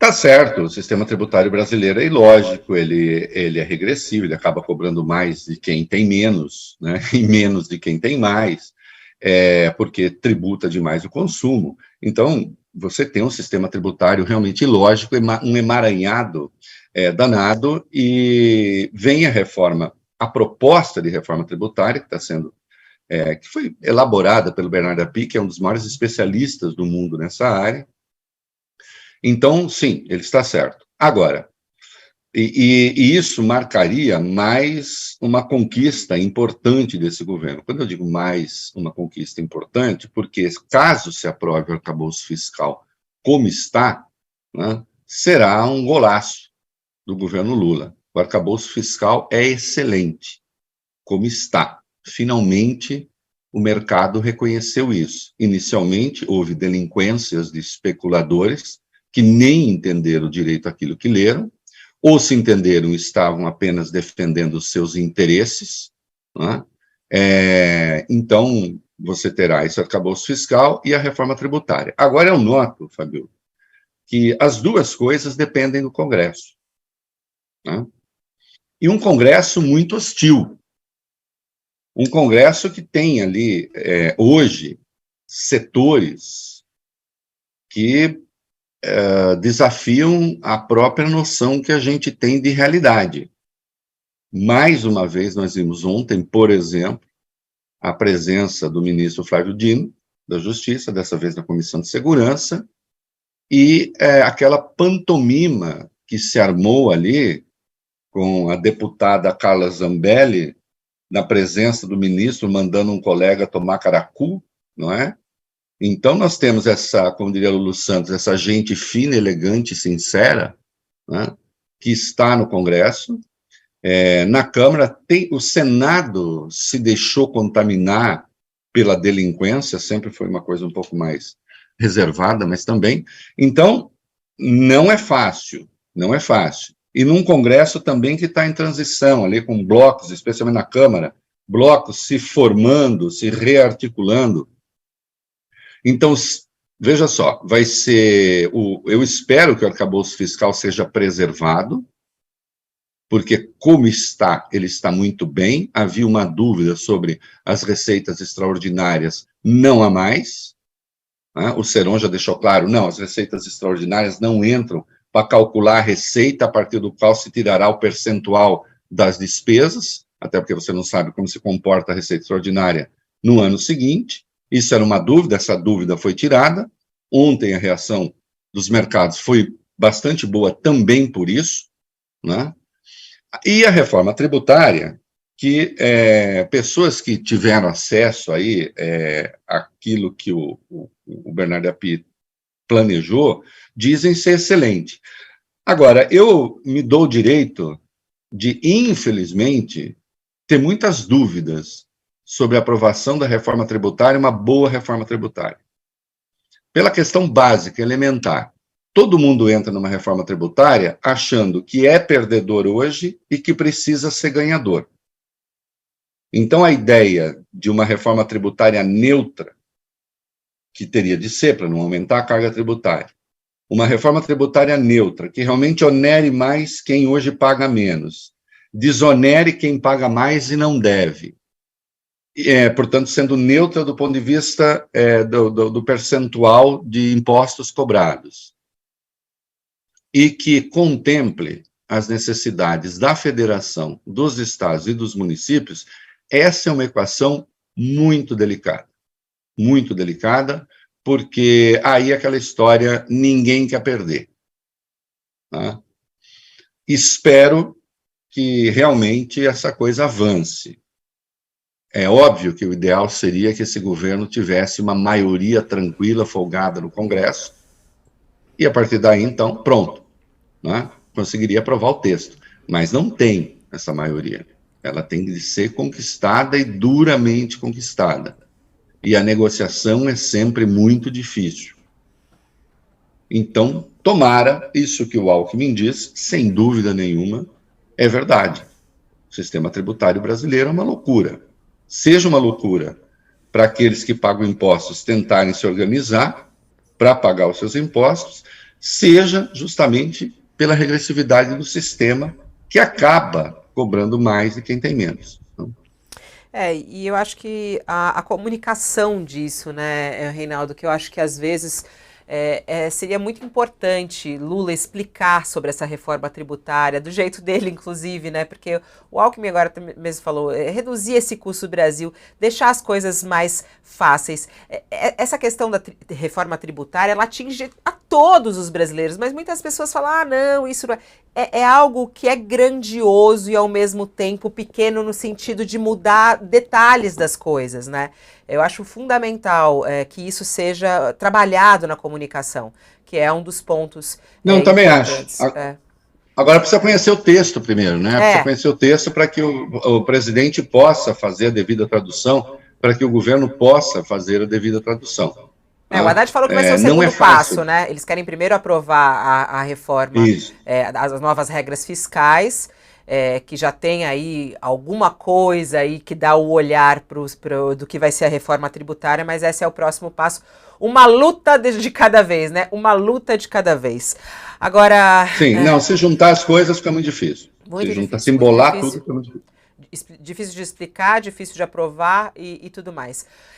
Tá certo, o sistema tributário brasileiro é ilógico, ele é regressivo, ele acaba cobrando mais de quem tem menos, né, e menos de quem tem mais, porque tributa demais o consumo. Então, você tem um sistema tributário realmente ilógico, um emaranhado danado, e vem a reforma, a proposta de reforma tributária, que está sendo, que foi elaborada pelo Bernardo Api, que é um dos maiores especialistas do mundo nessa área. Então, sim, ele está certo. Agora, e isso marcaria mais uma conquista importante desse governo. Quando eu digo mais uma conquista importante, porque caso se aprove o arcabouço fiscal como está, né, será um golaço do governo Lula. O arcabouço fiscal é excelente, como está. Finalmente, o mercado reconheceu isso. Inicialmente, houve delinquências de especuladores que nem entenderam direito aquilo que leram, ou se entenderam, estavam apenas defendendo os seus interesses, né? Então, você terá esse arcabouço fiscal e a reforma tributária. Agora, eu noto, Fabio, que as duas coisas dependem do Congresso, né? E um Congresso muito hostil, um Congresso que tem ali, hoje, setores que desafiam a própria noção que a gente tem de realidade. Mais uma vez, nós vimos ontem, por exemplo, a presença do ministro Flávio Dino, da Justiça, dessa vez na Comissão de Segurança, e aquela pantomima que se armou ali com a deputada Carla Zambelli, na presença do ministro, mandando um colega tomar caracu, não é? Então, nós temos essa, como diria Lulu Santos, essa gente fina, elegante, sincera, né, que está no Congresso. Na Câmara, o Senado se deixou contaminar pela delinquência, sempre foi uma coisa um pouco mais reservada, mas também. Então, não é fácil, não é fácil. E num Congresso também que está em transição, ali com blocos, especialmente na Câmara, blocos se formando, se rearticulando. Então, veja só, vai ser, eu espero que o arcabouço fiscal seja preservado, porque como está, ele está muito bem. Havia uma dúvida sobre as receitas extraordinárias, não há mais, né? O Seron já deixou claro, não, as receitas extraordinárias não entram para calcular a receita a partir do qual se tirará o percentual das despesas, até porque você não sabe como se comporta a receita extraordinária no ano seguinte. Isso era uma dúvida, essa dúvida foi tirada. Ontem a reação dos mercados foi bastante boa também por isso, né? E a reforma tributária, que pessoas que tiveram acesso aí àquilo que o Bernardo Api planejou, dizem ser excelente. Agora, eu me dou o direito de, infelizmente, ter muitas dúvidas sobre a aprovação da reforma tributária, uma boa reforma tributária. Pela questão básica, elementar. Todo mundo entra numa reforma tributária achando que é perdedor hoje e que precisa ser ganhador. Então, a ideia de uma reforma tributária neutra, que teria de ser para não aumentar a carga tributária, uma reforma tributária neutra, que realmente onere mais quem hoje paga menos, desonere quem paga mais e não deve, portanto, sendo neutra do ponto de vista do percentual de impostos cobrados, e que contemple as necessidades da federação, dos estados e dos municípios. Essa é uma equação muito delicada, porque aí aquela história, ninguém quer perder, tá? Espero que realmente essa coisa avance. É óbvio que o ideal seria que esse governo tivesse uma maioria tranquila, folgada no Congresso, e a partir daí, então, pronto, né? Conseguiria aprovar o texto. Mas não tem essa maioria. Ela tem de ser conquistada e duramente conquistada. E a negociação é sempre muito difícil. Então, tomara, isso que o Alckmin diz, sem dúvida nenhuma, é verdade. O sistema tributário brasileiro é uma loucura. Seja uma loucura para aqueles que pagam impostos tentarem se organizar para pagar os seus impostos, seja justamente pela regressividade do sistema, que acaba cobrando mais de quem tem menos. E eu acho que a comunicação disso, né, Reinaldo, que eu acho que às vezes seria muito importante Lula explicar sobre essa reforma tributária, do jeito dele, inclusive, né, porque o Alckmin agora mesmo falou, reduzir esse custo do Brasil, deixar as coisas mais fáceis. Essa questão da reforma tributária, ela atinge a todos os brasileiros, mas muitas pessoas falam, ah, não, isso não é algo que é grandioso e ao mesmo tempo pequeno no sentido de mudar detalhes das coisas, né? Eu acho fundamental que isso seja trabalhado na comunicação, que é um dos pontos Não, também acho. importantes. Agora precisa conhecer o texto primeiro, né? Precisa É, conhecer o texto para que o presidente possa fazer a devida tradução, para que o governo possa fazer a devida tradução. O Tá? Haddad falou que vai ser o Não é segundo passo, fácil. né? Eles querem primeiro aprovar a reforma, Isso. as novas regras fiscais, que já tem aí alguma coisa aí que dá o olhar do que vai ser a reforma tributária, mas esse é o próximo passo. Uma luta de cada vez, né? Uma luta de cada vez. Agora, Sim, não, se juntar as coisas fica muito difícil. Se muito juntar, se difícil, muito embolar tudo difícil. fica muito difícil. Difícil de explicar, difícil de aprovar e tudo mais.